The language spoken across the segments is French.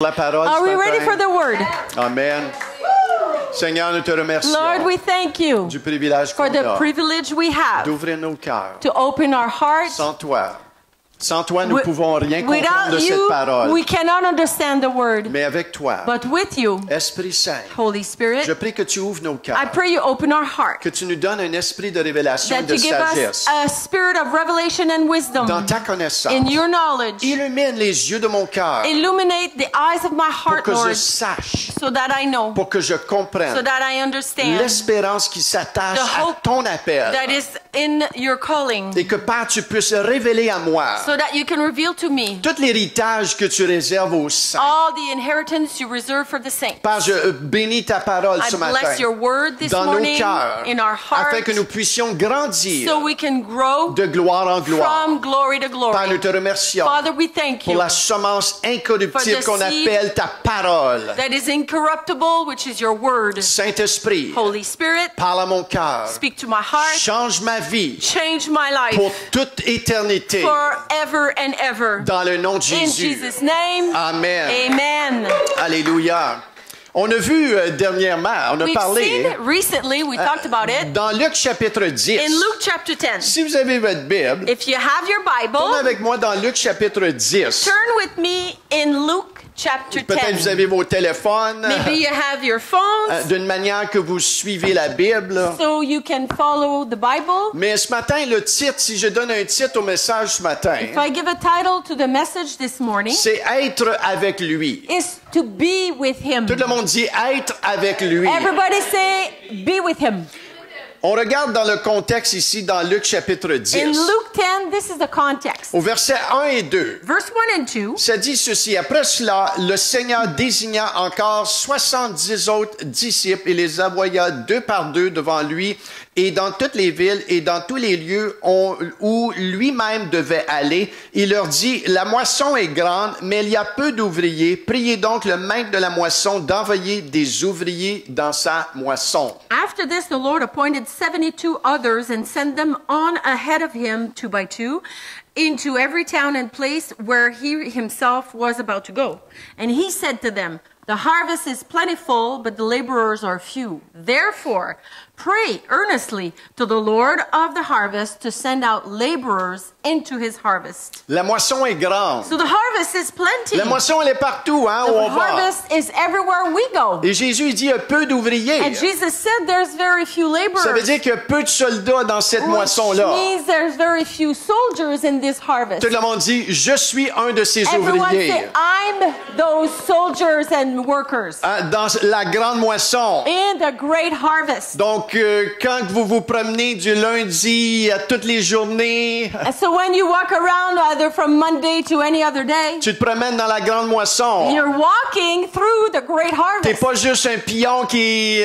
La parole Are we ready for the word? Amen. Seigneur, nous te remercions Lord, we thank you du privilège for qu'on the a privilege we have d'ouvrir nos cœurs. to open our hearts. Sans toi, nous ne pouvons rien comprendre de Without cette you, parole. we cannot understand the word. Mais avec toi, But with you, Esprit Saint, Holy Spirit, je prie que tu ouvres nos I cœurs, pray you open our heart, que tu nous donnes un esprit de révélation et that de you give sagesse us a spirit of revelation and wisdom dans ta connaissance. in your knowledge. Illumine les yeux de mon cœur Illuminate the eyes of my pour heart, que je Lord, sache, so that I know, pour que je so comprenne that I understand l'espérance qui s'attache the à hope ton appel that is in your calling, et que, Père, tu puisses révéler à moi so that you can reveal to me tout l'héritage que tu réserves aux saints. all the inheritance you reserve for the saints. Père, je bénis ta parole I ce matin bless your word this dans nos morning cœurs in our afin heart que nous puissions grandir so we can grow de gloire en gloire. from glory to Père, glory. nous te remercions Father, we thank pour you la semence incorruptible for the qu'on seed appelle ta parole. that is incorruptible, which is your word. Saint-Esprit, Holy Spirit, parle à mon cœur. speak to my heart, Change ma vie change my pour life toute éternité forever and ever. dans le nom de In Jésus. Jesus' name, Amen. amen. Alléluia. On a vu dernièrement, on a We've parlé seen recently, we talked about it, dans Luc chapitre 10. in Luke chapter 10. Si vous avez votre Bible, If you have your tournez Bible, avec moi dans Luc chapitre 10. turn with me in Luke chapter Peut-être vous 10. avez vos téléphones Maybe you have your phones d'une manière que vous suivez la Bible. so you can follow the Bible. Mais ce matin, le titre, si je donne un titre au message ce matin, If I give a title to the message this morning, c'est être avec lui. is to be with Him. Tout le monde dit être avec lui. Everybody say, be with Him. On regarde dans le contexte ici dans Luc chapitre 10. In Luke 10, this is the context. Au verset 1 et 2. Verse 1 and 2, Ça dit ceci. Après cela, le Seigneur désigna encore 70 autres disciples et les envoya deux par deux devant lui et dans toutes les villes et dans tous les lieux où lui-même devait aller. Il leur dit, la moisson est grande, mais il y a peu d'ouvriers. Priez donc le maître de la moisson d'envoyer des ouvriers dans sa moisson. After this, the Lord appointed 72 others and sent them on ahead of him, 2 by 2, into every town and place where he himself was about to go. And he said to them, the harvest is plentiful, but the laborers are few. Therefore, pray earnestly to the Lord of the harvest to send out laborers into his harvest. La moisson est grande. So the harvest is plenty. La moisson, elle est partout, hein, où The on va. harvest is everywhere we go. Et Jésus dit, il y a peu d'ouvriers. And Jesus said there's very few laborers. Ça veut dire qu'il y a peu de soldats dans cette Which moisson-là. means there's very few soldiers in this harvest. Tout le monde dit, je suis un de ces Everyone ouvriers. say, I'm those soldiers and workers Hein, dans la grande moisson. in the great harvest. Donc, quand vous vous promenez du lundi à toutes les journées, And so when you walk around either from Monday to any other day, tu te promènes dans la grande moisson. you're walking through the great T'es harvest. pas juste un pion qui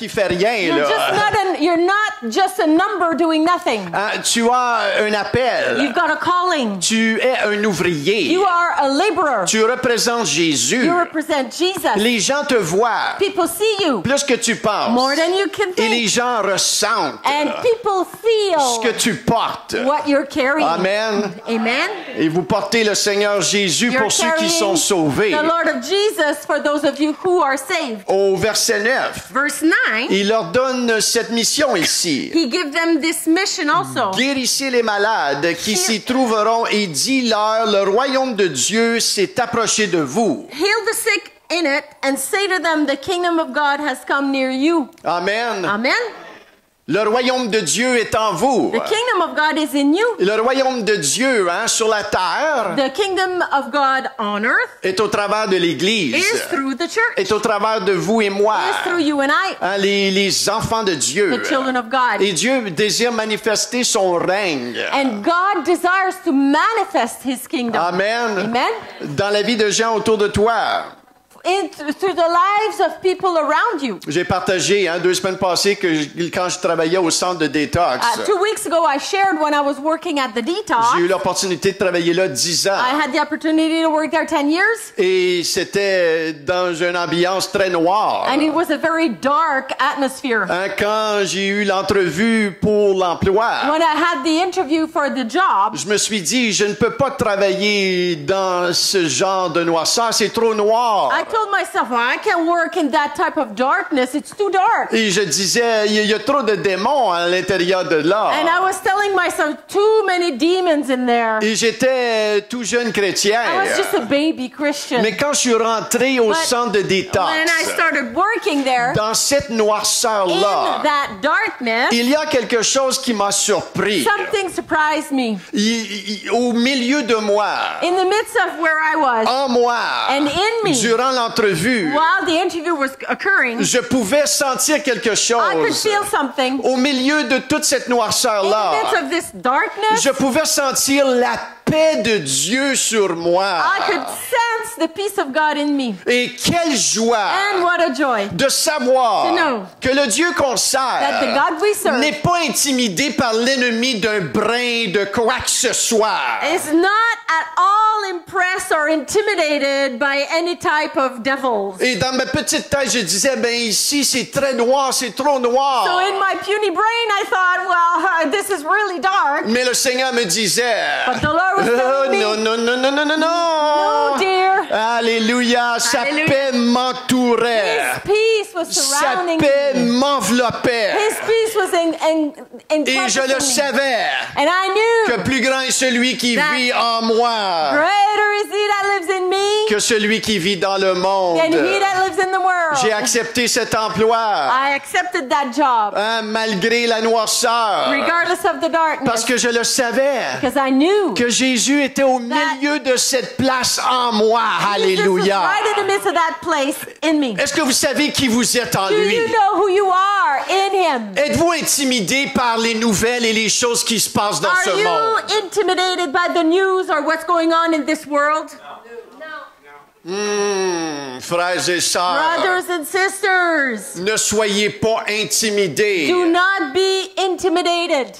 fait rien, You're là. you're not just a number doing nothing. Hein, tu as un appel. You've got a calling. Tu es un ouvrier. You are a laborer. Tu représentes Jésus. You represent Jesus. Les gens te voient People see you plus que tu penses. more than you can Et les think. gens ressentent And people ce que feel tu portes. what you're carrying. Amen. Amen. Et vous portez le Seigneur Jésus You're pour ceux qui carrying sont sauvés. the Lord of Jesus for those of you who are saved. Au verset 9, Verse 9, il leur donne cette mission ici. he gives them this mission also. Guérissez les malades qui s'y trouveront et dis-leur, le royaume de Dieu s'est approché de vous. Heal the sick in it and say to them, the kingdom of God has come near you. Amen. Amen. Le royaume de Dieu est en vous. The kingdom of God is in you. Le royaume de Dieu, hein, sur la terre, The kingdom of God on earth est au travers de l'Église, is through the church. est au travers de vous et moi, Is through you and I, hein, les enfants de Dieu. the children of God. Et Dieu désire manifester son règne. And God desires to manifest his kingdom. Amen. Amen. Dans la vie de gens autour de toi. through the lives of people around you. J'ai partagé 2 semaines passées que quand je travaillais au centre de détox, 2 weeks ago, I shared when I was working at the detox. j'ai eu l'opportunité de travailler là 10 ans. I had the opportunity to work there 10 years. Et c'était dans une ambiance très noire. And it was a very dark atmosphere. Quand j'ai eu l'entrevue pour l'emploi, When I had the interview for the job, je me suis dit, je ne peux pas travailler dans ce genre de noirceur, c'est trop noir. I told myself, well, I can't work in that type of darkness. It's too dark. Et je disais, il y a trop de démons à l'intérieur de là. And I was telling myself, too many demons in there. Et j'étais tout jeune chrétien. I was just a baby Christian. Mais quand je suis rentré au But centre de détox, when I started working there, dans cette in noirceur-là, that darkness, il y a quelque chose qui m'a surpris. something surprised me. Au milieu de moi, In the midst of where I was, en moi, and in me, durant l'entrevue, while the interview was occurring, je pouvais sentir quelque I could chose. feel something. Au milieu de toute cette In the noirceur-là, midst of this darkness, je pouvais sentir la paix de Dieu sur moi. I could sense the peace of God in me. Et quelle joie And what a joy de savoir to know que le Dieu qu'on that the sert God we serve n'est pas intimidé par l'ennemi d'un brin de quoi que ce soit. is not at all impressed or intimidated by any type of devils. Et dans ma petite tête, je disais, ben ici, c'est très noir, c'est trop noir. So in my puny brain, I thought, well, this is really dark. Mais le Seigneur me disait, But the Lord was telling me, non, non, non, non, non, non, non. no, dear. Alléluia, sa Alléluia. paix m'entourait. His peace was Sa surrounding paix me. m'enveloppait. His peace was Et je le encompassing me. savais And I knew que plus grand est celui qui That vit en moi greater is he that lives in me que celui qui vit dans le monde. than he that lives in the world. J'ai accepté cet emploi, I accepted that job, malgré la noirceur, regardless of the darkness, parce que je le savais, because I knew que Jésus était au milieu de cette place en moi. Jesus was Alléluia. right in the midst of that place in me. Est-ce que vous savez qui vous êtes en Do lui? you know who you are in him? Êtes-vous intimidé par les nouvelles et les choses qui se passent dans ce Are you monde? intimidated by the news or what's going on in this world? Frères et sœurs, Brothers and sisters, ne soyez pas intimidés. do not be intimidated.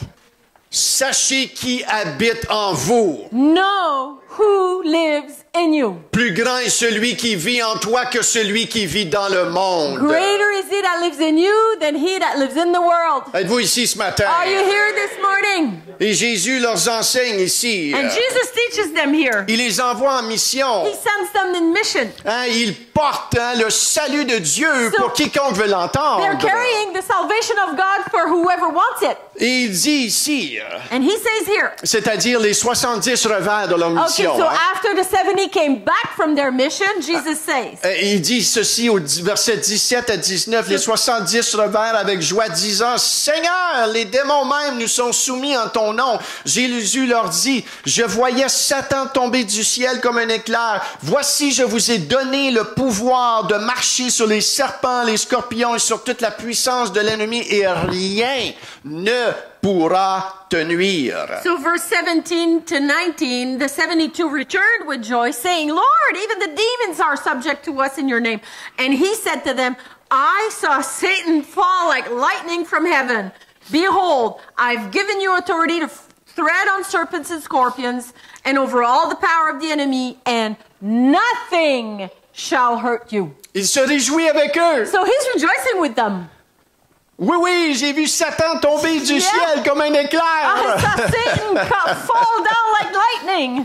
Sachez qui habite en vous. Know who lives in you. Plus grand est celui qui vit en toi que celui qui vit dans le monde. Greater is he that lives in you than he that lives in the world. Êtes-vous ici ce matin? Are you here this morning? Et Jésus leur enseigne ici. And Jesus teaches them here. Il les envoie en mission. He sends them in mission. Il porte le salut de Dieu So, pour quiconque veut l'entendre. They're carrying the salvation of God for whoever wants it. Et il dit ici, And he says here, c'est-à-dire les 70 revers de leur okay, mission. so after the 70 came back from their mission, Jesus says, Il dit ceci au verset 17 à 19, les 70 revers avec joie disant, Seigneur, les démons même nous sont soumis en ton nom. Jésus leur dit, je voyais Satan tomber du ciel comme un éclair. Voici, je vous ai donné le pouvoir de marcher sur les serpents, les scorpions et sur toute la puissance de l'ennemi et rien ne pourra te nuire. So verse 17 to 19, the 72 returned with joy, saying, Lord, even the demons are subject to us in your name. And he said to them, I saw Satan fall like lightning from heaven. Behold, I've given you authority to tread on serpents and scorpions and over all the power of the enemy, and nothing shall hurt you. Il se réjouit avec eux. So he's rejoicing with them. Oui, oui, j'ai vu Satan tomber du Yeah. ciel comme un éclair. I saw Satan fall down like lightning.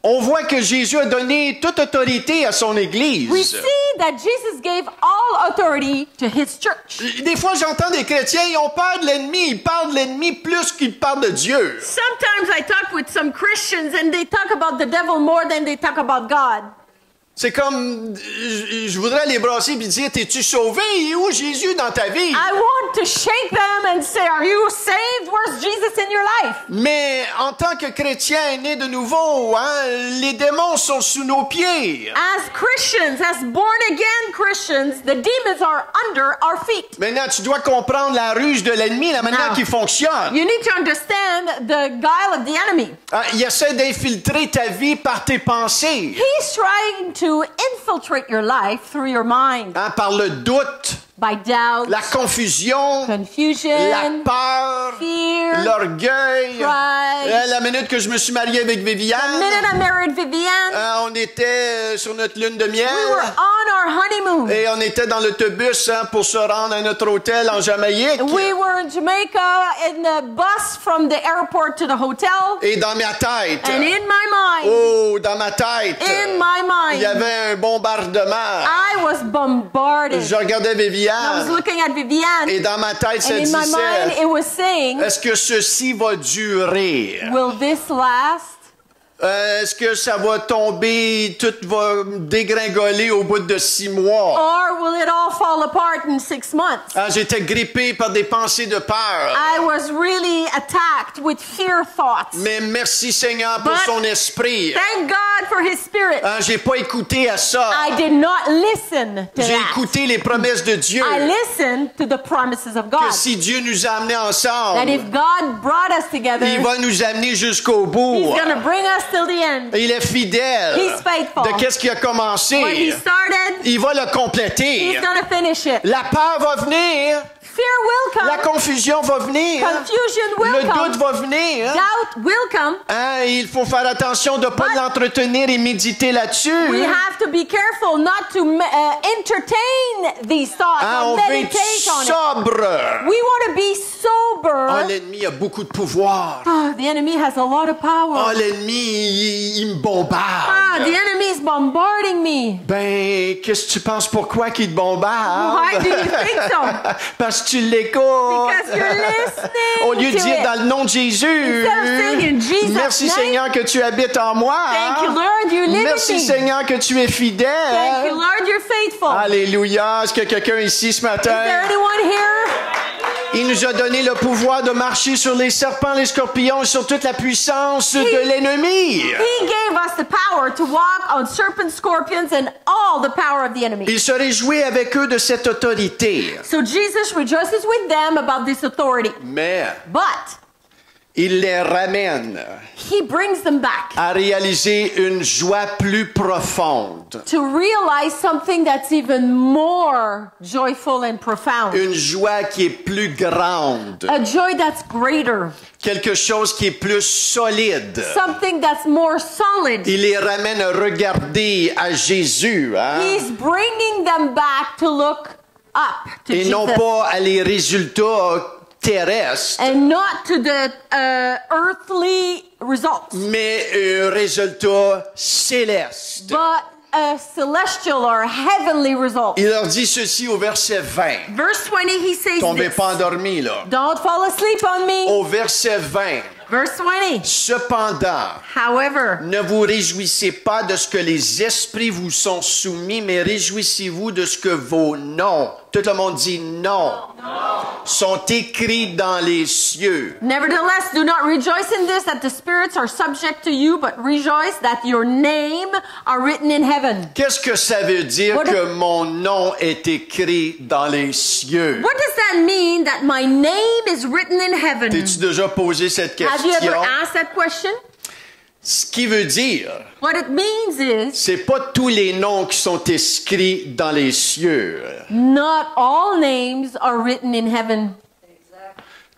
On voit que Jésus a donné toute autorité à son Église. We see that Jesus gave all authority to his church. Des fois, j'entends des chrétiens, ils ont peur de l'ennemi. Ils parlent de l'ennemi plus qu'ils parlent de Dieu. Sometimes I talk with some Christians and they talk about the devil more than they talk about God. C'est comme, je voudrais les brasser et dire, t'es-tu sauvé? Il est où Jésus dans ta vie? I want to shake them and say, are you saved? Where's Jesus in your life? Mais en tant que chrétien né de nouveau, hein, les démons sont sous nos pieds. As Christians, as born-again Christians, the demons are under our feet. Maintenant, tu dois comprendre la ruse de l'ennemi, la manière Now, qu'il fonctionne. You need to understand the guile of the enemy. Hein, il essaie d'infiltrer ta vie par tes pensées, He's trying to infiltrate your life through your mind hein, par le doute, by doubt, la confusion, confusion, la peur, fear, l'orgueil. pride. La minute que je me suis marié avec The Viviane, minute I married Vivienne, on était sur notre lune de miel. we were on our honeymoon. Et on était dans l'autobus hein, pour se rendre à notre hôtel en Jamaïque. We were in Jamaica in the bus from the airport to the hotel. Et dans ma tête, And in my mind, oh, dans ma tête, in my il y mind, avait un bombardement. I was bombarded. Je regardais I was Viviane looking at Vivienne, et dans ma tête, ça and in my mind, disait, it was saying, est-ce que ceci va durer? will this last? Est-ce que ça va tomber, tout va dégringoler au bout de 6 mois? Or will it all fall apart in 6 months? Ah, j'étais grippé par des pensées de peur. I was really attacked with fear thoughts. Mais merci Seigneur pour But son esprit. Thank God for His Spirit. Ah, j'ai pas écouté à ça. I did not listen to J'ai that. écouté les promesses de Dieu. I listened to the promises of Que God. si Dieu nous a amenés That ensemble, if God brought us together, il va nous amener jusqu'au He's bout. going to bring us till the end. Il est fidèle. He's faithful. De qu'est-ce qu'il a What He commencé, started, il va le compléter. He's going to finish it. La peur va venir. Fear will La come. confusion va venir. Confusion will Le come. doute va venir. Doubt will come. Hein, il faut faire attention de ne pas But l'entretenir et méditer là-dessus. We have to be careful not to entertain these thoughts Hein, or on veut être meditate on it. sobre. We want to be sober. Oh, l'ennemi a beaucoup de pouvoir. Oh, the enemy has a lot of power. Oh, l'ennemi, il me bombarde. The enemy is bombarding me. Ben, qu'est-ce que tu penses pourquoi qu'il te bombarde? Why do you think so? Parce que tu l'écoutes. Because you're listening Au lieu de to dire it. dans le nom de Jésus, Instead of saying in Jesus' merci name, Seigneur que tu habites en moi. Thank you, Lord, you live Merci in me. Seigneur que tu es fidèle. Thank you, Lord, you're faithful. Alléluia. Est-ce que quelqu'un ici ce Is there matin, anyone here? il nous a donné le pouvoir de marcher sur les serpents, les scorpions, sur toute la puissance de l'ennemi. He gave us the power to walk on serpents, scorpions, and all the power of the enemy. Il se réjouit avec eux de cette autorité. So Jesus rejoices with them about this authority. Mais But il les ramène He brings them back à réaliser une joie plus profonde. to realize something that's even more joyful and profound. Une joie qui est plus grande. A joy that's greater. Quelque chose qui est plus solide. Something that's more solid. Il les ramène à regarder à Jésus, hein? He's bringing them back to look up to Et Jesus. non pas à les résultats terrestres, And not to the earthly results, mais un résultat céleste. but a celestial or heavenly result. Il leur dit ceci au verset 20. Verse 20, he says Tombez this. pas endormis, là. Don't fall asleep on me. Au verset 20. Verse 20. Cependant, However, ne vous réjouissez pas de ce que les esprits vous sont soumis, mais réjouissez-vous de ce que vos noms, tout le monde dit non, sont écrits dans les cieux. nevertheless, do not rejoice in this that the spirits are subject to you, but rejoice that your name are written in heaven. Qu'est-ce que ça veut dire What que mon nom est écrit dans les cieux? What does that mean that my name is written in heaven? T'es-tu déjà posé cette Have you ever question? asked that question? Ce qui veut dire, What it means is c'est pas tous les noms qui sont écrits dans les cieux. not all names are written in heaven.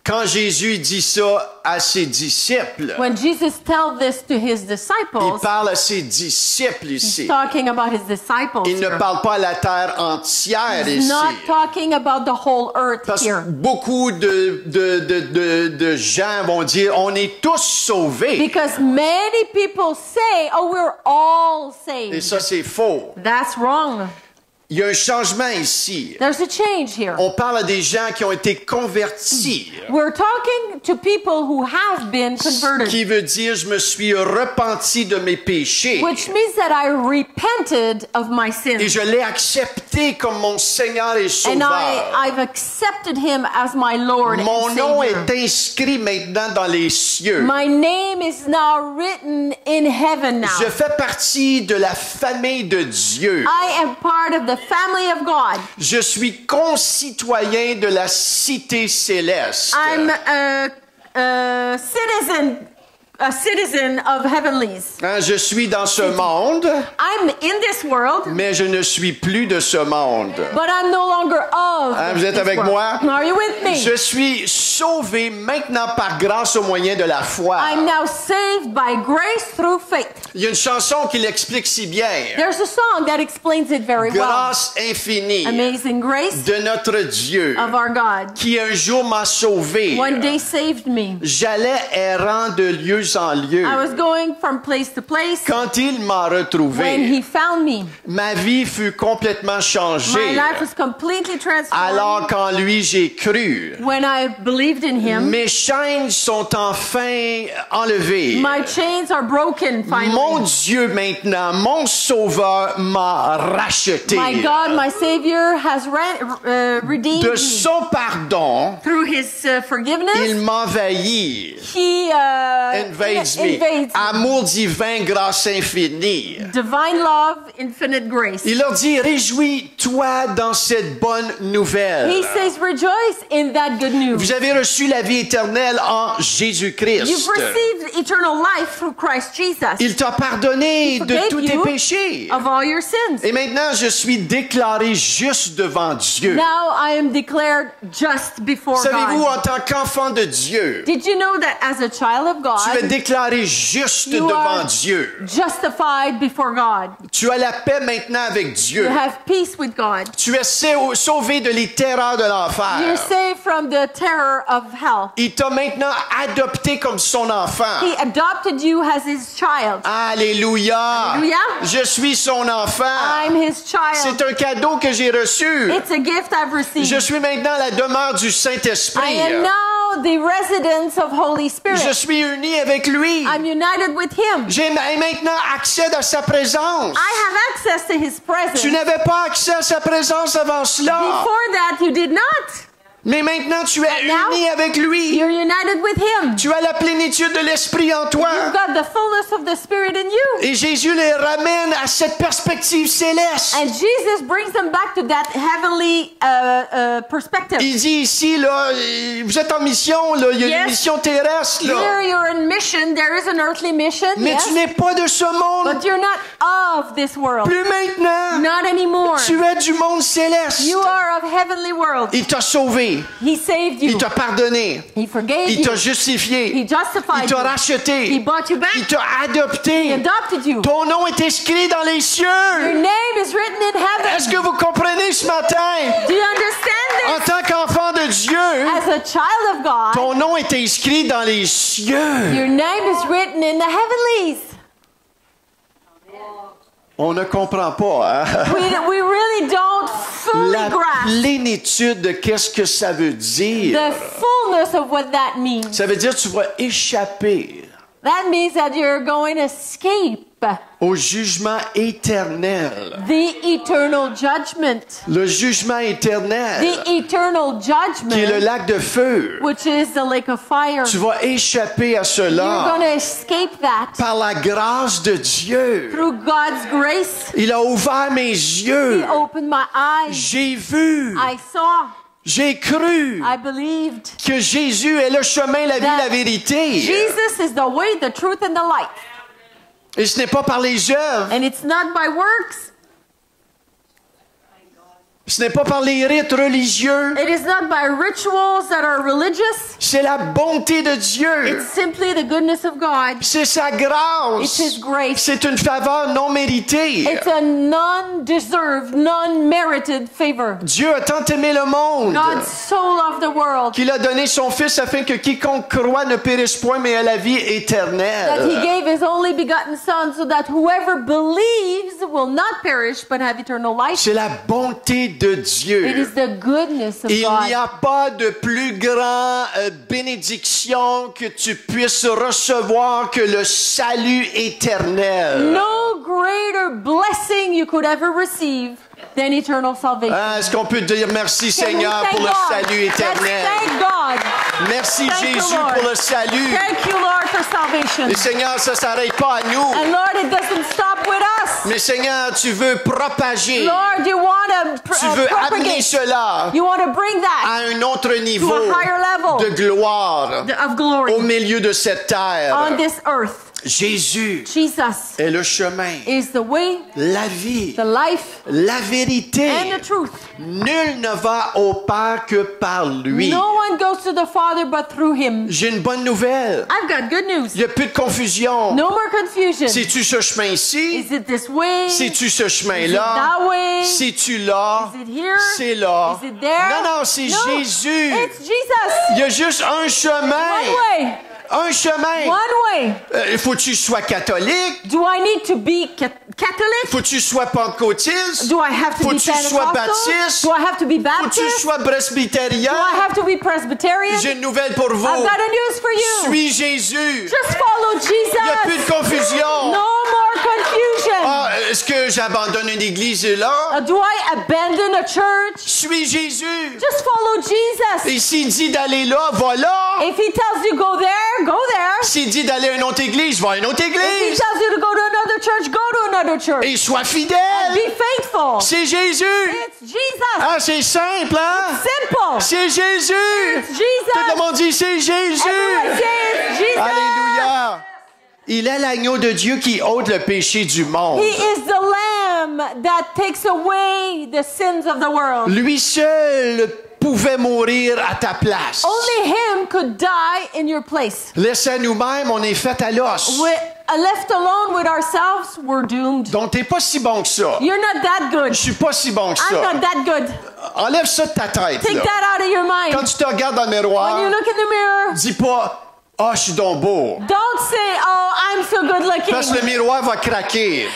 Quand Jésus dit ça à ses disciples, When Jesus tells this to his il disciples, parle à ses disciples he's ici. talking about his disciples Il ne here. parle pas à la terre entière He's ici. not talking about the whole earth Parce here. que beaucoup de gens vont dire, on est tous sauvés. Because many people say, oh, we're all Et saved. ça, c'est faux. That's wrong. Il y a un changement ici. There's a change here. On parle à des gens qui ont été convertis. We're talking to people who have been Ce converted, qui veut dire, je me suis repenti de mes péchés. which means that I repented of my Et sins. je l'ai accepté comme mon Seigneur et And Sauveur. I've accepted him as my Lord Mon and nom Savior. est inscrit maintenant dans les cieux. My name is now written in heaven Je now. fais partie de la famille de Dieu. I am part of the family of God. Je suis concitoyen de la cité céleste. I'm a citizen of heavenlies. Hein, je suis dans ce monde, I'm in this world, mais je ne suis plus de ce monde. but I'm no longer of Hein, vous êtes this avec world. moi? Are you with me? Je suis sauvé maintenant par grâce au moyen de la foi. I'm now saved by grace through faith. Il y a une chanson qui l'explique si bien. There's a song that explains it very well. Grâce infinie Amazing grace de notre Dieu of our God. qui un jour m'a sauvé. One day saved me. J'allais errant de lieu en lieu. I was going from place to place. Quand il m'a When retrouvé, he found me, ma vie fut complètement my changée. life was completely transformed. Alors qu'en lui j'ai cru. When I believed in him, Mes chaînes sont enfin enlevées. my chains are broken finally. Mon Dieu maintenant, mon Sauveur m'a racheté. My God, my Savior has redeemed De me. son pardon, Through his forgiveness, il m'envahit. he Invades me. invades Amour divin, grâce infinie. divine love, infinite grace. Il leur dit, réjouis-toi dans cette bonne nouvelle. He says, rejoice in that good news. Vous avez reçu la vie éternelle en You've Jésus-Christ. received eternal life through Christ Jesus. Il t'a pardonné He de forgave tous tes you péchés. of all your sins. Et maintenant, je suis déclaré juste devant Dieu. Now I am declared just before Savez-vous, God. en tant qu'enfant de Dieu, Did you know that as a child of tu es God, déclaré juste You devant are Dieu. justified before God? Tu as la paix maintenant avec You Dieu. have peace with God. Tu es sauvé de les terreurs de You're l'enfer. saved from the terror of hell. Il t'a maintenant adopté comme son enfant. He adopted you as his child. Alléluia. Alléluia. Je suis son enfant. I'm his child. C'est un cadeau que j'ai reçu. It's a gift I've received. Je suis maintenant la demeure du I Saint-Esprit. am now the residence of Holy Je Spirit. suis uni avec lui. I'm united with him. J'ai maintenant accès à sa présence. I have access to his presence. Tu n'avais pas accès à sa présence avant cela. Before that, you did not. Mais maintenant, tu es now, uni avec lui. You're united with him. Tu as la plénitude de l'Esprit en toi. You've got the fullness of the Spirit in you. Et Jésus les ramène à cette perspective céleste. And Jesus brings them back to that heavenly perspective. Il dit ici, là, vous êtes en mission, là, il y a Yes. une mission terrestre, là. Here you're in mission. There is an earthly mission. Mais Yes. tu n'es pas de ce monde. But you're not of this world. Plus maintenant. Not anymore. Tu es du monde céleste. You are of heavenly world. Il t'a sauvé. He saved you. Il t'a pardonné. He forgave Il you. t'a justifié. He justified Il t'a you. He racheté. bought you back. Il t'a He adopté. adopted you. Ton nom est inscrit dans les Your cieux. name is written in heaven. Est-ce que vous comprenez ce matin? Do you understand En this? tant qu'enfant de Dieu, As a child of God, ton nom est inscrit dans les cieux. your name is written in the heavenlies. On ne comprend pas, hein? We really don't fully La grasp plénitude de qu'est-ce que ça veut dire. the fullness of what that means. Ça veut dire que tu vas échapper That means that you're going to escape au jugement éternel. the eternal judgment. Le jugement éternel, The eternal qui est le judgment, lac de feu. which is the lake of fire. Tu vas échapper à You're cela going to escape that par la grâce de Dieu. through God's grace. Il a ouvert mes He yeux. opened my eyes. J'ai vu, I saw. j'ai cru I believed. que Jésus est le chemin, la vie, That la vérité. Jesus is the way, the truth, and the light. Et ce n'est pas par les œuvres, And it's not by works. Ce n'est pas par les rites religieux. It is not by rituals that are religious. C'est la bonté de Dieu. It's simply the goodness of God. C'est sa grâce. It's His grace. C'est une faveur non méritée. It's a non-deserved, non-merited favor. Dieu a tant aimé le monde God so loved the world qu'il a donné son Fils afin que quiconque croit ne périsse point, mais ait la vie that He éternelle. gave His only begotten Son so that whoever believes will not perish but have eternal life. C'est la bonté de It Dieu. is the goodness of Il n'y God. a pas de plus grand bénédiction que tu puisses recevoir que le salut éternel. No greater blessing you could ever receive than eternal salvation. Est-ce qu'on peut dire merci Can we Seigneur thank pour le God? salut éternel? Let's thank God. Merci Thank you, Jésus Lord. pour le salut. Thank you, Lord, for salvation. Et Seigneur, ça s'arrête pas à nous. And Lord, it doesn't stop with us. Mais Seigneur, tu veux propager. Lord, you want to Tu veux amener propagate. cela You want to bring that à un autre niveau to a higher level de gloire of glory au milieu de cette terre. on this earth. Jésus Jesus est le chemin, is the way, la vie, the life, la vérité. and the truth. Nul ne va au Père que par lui. No one goes to the Father but through Him. J'ai une bonne nouvelle. I've got good news. Il n'y a plus de confusion. No more confusion. C'est-tu ce chemin-ci? Is it this way? C'est-tu ce Is it chemin-là? that way? C'est-tu là? Is it here? C'est là. Is it there? Non, non, c'est No, Jésus. It's Jesus. Il y a juste un chemin. One way. Un chemin. One way. Faut que tu sois catholique. Do I need to be Catholic? Faut que tu sois pentecôtiste. Do I have to Faut be que tu sois Pentecostal? baptiste. Do I have to be Faut que tu Baptist? sois presbytérien. Do I have to be Presbyterian? J'ai une nouvelle pour vous. I've got a news for you. Suis Jésus. Just follow Jesus. Il n'y a plus de confusion. No more confusion. Ah, est-ce que j'abandonne une église là? Do I abandon a church? Suis Jésus. Just follow Jesus. Et s'il dit d'aller là, va là. If He tells you go there, go there. S'il dit d'aller à une autre église, va à une autre If He église. tells you to go to another church, go to another church. Et sois Be fidèle. faithful. C'est Jésus. It's Jesus. Ah, c'est simple, hein? Simple. C'est Jésus. It's Jesus. Tout le monde dit, c'est Jésus. Everyone says Jesus. Alléluia. Il est l'agneau de Dieu qui ôte le péché du monde. He is the Lamb that takes away the sins of the world. Lui seul pouvait mourir à ta place. Only Him could die in your place. Laissé à nous-mêmes, on est fait à l'os. Left alone with ourselves, we're doomed. Donc, t'es pas si bon que ça. You're not that good. Je suis pas si bon que I'm ça. not that good. Enlève ça de ta tête. Take là. that out of your Quand mind. tu te regardes dans le When miroir, you look in the mirror, dis pas « Ah, je suis donc beau don't say, "Oh, I'm so good ». Parce que le looking. miroir va craquer.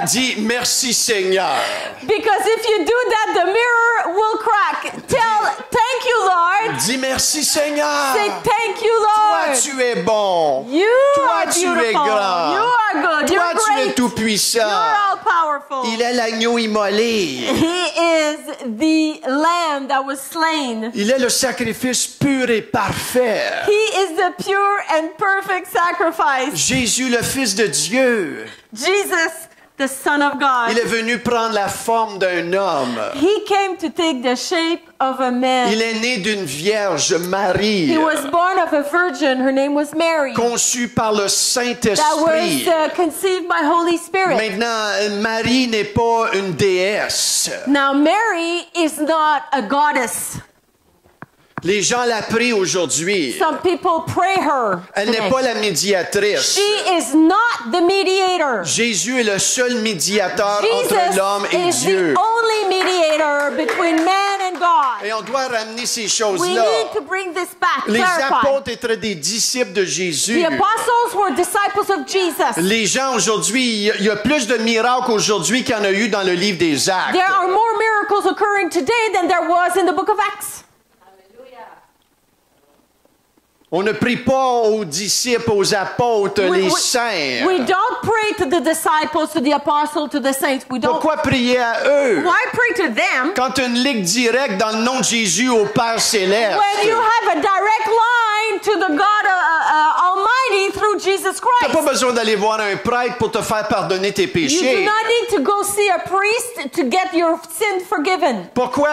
Dis « Merci Seigneur Because if you do that, the mirror will crack. Thank you, Lord. ». Dis « Merci Seigneur. Say, thank you, Toi, Lord. tu es bon. You Toi, are tu beautiful. es grand. You are good. Toi, You're tu es great. tout-puissant. You're all powerful. Il est l'agneau immolé. He is the lamb that was slain. Il est le sacrifice pur et parfait. He is the pure and perfect sacrifice. Jésus, le Fils de Dieu. Jesus, the Son of God. Il est venu prendre la forme d'un homme. He came to take the shape of a man. Il est né d'une vierge, Marie, He was born of a virgin. Her name was Mary. conçue par le That Saint-Esprit. was conceived by Holy Spirit. Maintenant, Marie n'est pas une déesse. Now, Mary is not a goddess. Les gens la prient aujourd'hui. Some people pray her. Elle n'est today. pas la médiatrice. She is not the mediator. Jésus est le seul médiateur entre Jesus l'homme et is Dieu. the only mediator between man and God. Et on doit ramener ces We choses-là. need to bring this back, Les clarify. apôtres étaient des disciples de Jésus. The apostles were disciples of Jesus. Les gens aujourd'hui, il y a plus de miracles aujourd'hui qu'il y en a eu dans le livre des Actes. There are more miracles occurring today than there was in the book of Acts. On ne prie pas aux disciples, aux apôtres, les saints. We don't pray to the disciples, to the apostles, to the saints. We don't. Pourquoi prier à eux? Why pray to them Quand tu as une ligne directe dans le nom de Jésus au Père céleste. when you have a direct line to the God Almighty through through Jesus T'as pas Christ. besoin d'aller voir un prêtre pour te faire pardonner tes You do péchés. not need to go see a priest to get your sin forgiven. Pourquoi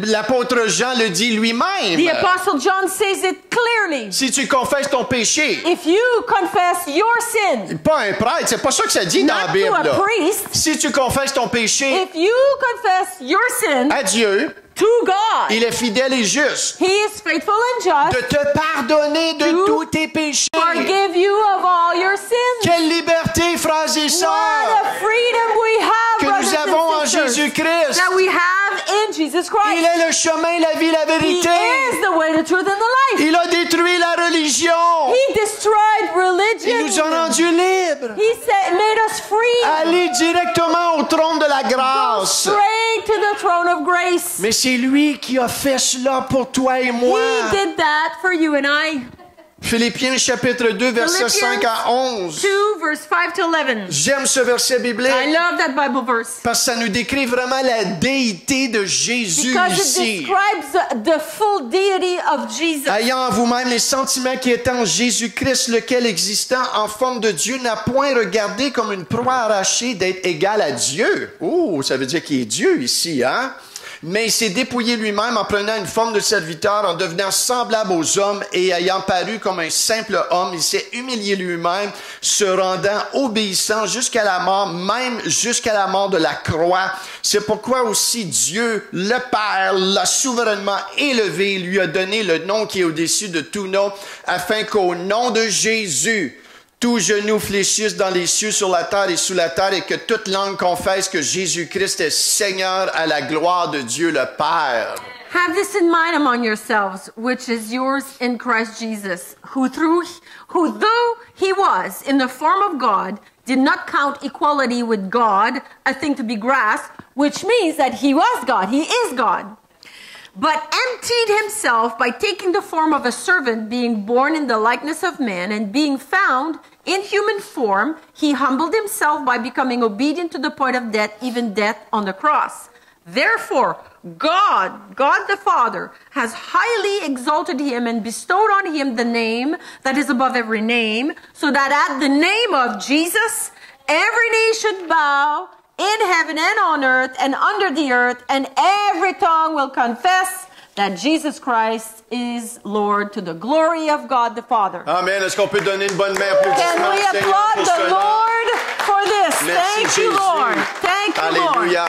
l'apôtre Jean le dit lui-même? The Apostle John says it clearly. Si tu confesses ton péché, If you confess your sin, pas un prêtre, c'est pas ça que ça dit dans la not Bible. to a là. priest, Si tu confesses ton péché if you confess your sin à Dieu, to God, il est fidèle et juste He is faithful and de just te pardonner de to tous tes péchés. to forgive you of all your sins. Quelle liberté, frères et What sœurs, a freedom we have, que nous brothers avons en and sisters, Jésus-Christ. that we have in Jesus Il Christ. est le chemin, la vie, la He vérité. is the way, the truth, and the life. Il a détruit la religion. He destroyed Il religion. nous a rendus libres. He made us free. Allez directement au trône de la Go grâce. straight to the throne of grace. Mais c'est lui qui a fait cela pour toi et moi. He did that for you and I. Philippiens chapitre 2, versets 5 à 11. 2, verse 5 to 11. J'aime ce verset biblique I love that Bible verse. parce que ça nous décrit vraiment la déité de Jésus Because it ici. describes the full deity of Jesus. Ayant en vous-même les sentiments qui étaient en Jésus-Christ, lequel existant en forme de Dieu n'a point regardé comme une proie arrachée d'être égal à Dieu. Oh, ça veut dire qu'il est Dieu ici, hein? Mais il s'est dépouillé lui-même en prenant une forme de serviteur, en devenant semblable aux hommes et ayant paru comme un simple homme, il s'est humilié lui-même, se rendant obéissant jusqu'à la mort, même jusqu'à la mort de la croix. C'est pourquoi aussi Dieu, le Père, l'a souverainement élevé, lui a donné le nom qui est au-dessus de tout nom, afin qu'au nom de Jésus, tout genou fléchisse dans les cieux, sur la terre et sous la terre, et que toute langue confesse que Jésus-Christ est Seigneur à la gloire de Dieu le Père. Have this in mind among yourselves, which is yours in Christ Jesus, who though he was in the form of God, did not count equality with God a thing to be grasped, which means that he was God, he is God. But emptied himself by taking the form of a servant, being born in the likeness of man, and being found in human form, he humbled himself by becoming obedient to the point of death, even death on the cross. Therefore, God the Father, has highly exalted him and bestowed on him the name that is above every name, so that at the name of Jesus, every knee should bow, in heaven and on earth and under the earth, and every tongue will confess that Jesus Christ is Lord, to the glory of God the Father. Amen. Est-ce qu'on peut donner une bonne main Can applaudissement we au Seigneur applaud pour the cela? Lord for this? Merci, Thank you, Jésus. Lord. Thank you, Lord. Alléluia.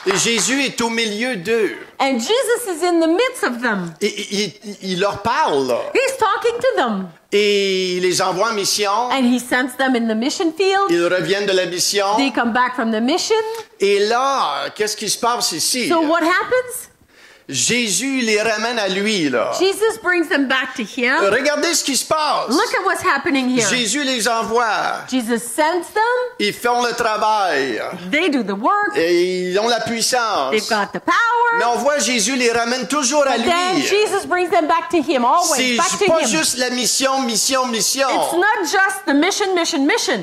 Et Jésus est au milieu d'eux. And Jesus is in the midst of them. Il leur parle, là. He's talking to them. Et il les envoie en mission. And he sends them in the mission field. Ils reviennent de la mission. They come back from the mission. Et là, qu'est-ce qui se passe ici? So what happens? Jésus les ramène à lui, là. Jesus brings them back to him. Regardez ce qui se passe. Look at what's happening here. Jésus les envoie. Jesus sends them. Ils font le travail. They do the work. Et ils ont la puissance. They've got the power. Mais on voit Jésus les ramène toujours à Then lui. Jesus brings them back to him, always C'est back to pas him. juste la mission. It's not just the mission.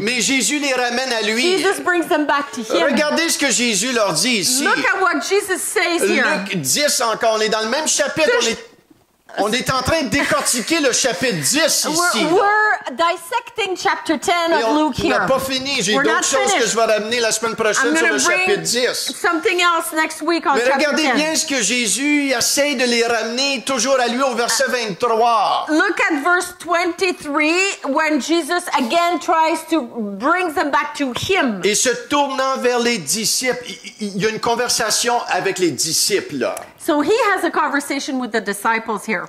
Mais Jésus les ramène à lui. Jesus brings them back to him. Regardez ce que Jésus leur dit ici. Look at what Jesus says here. Luc 10 encore, on est dans le même chapitre. On est en train de décortiquer le chapitre 10 ici. We're dissecting chapter 10 Et of Luke on n'a here. pas fini. J'ai We're d'autres not choses que finished. je vais ramener la semaine prochaine I'm sur le going to chapitre bring 10. something else next week on Mais chapter regardez 10. bien ce que Jésus essaie de les ramener toujours à lui au verset 23. Look at verse 23 when Jesus again tries to bring them back to him. Et se tournant vers les disciples, il y a une conversation avec les disciples, là. So he has a conversation with the disciples here.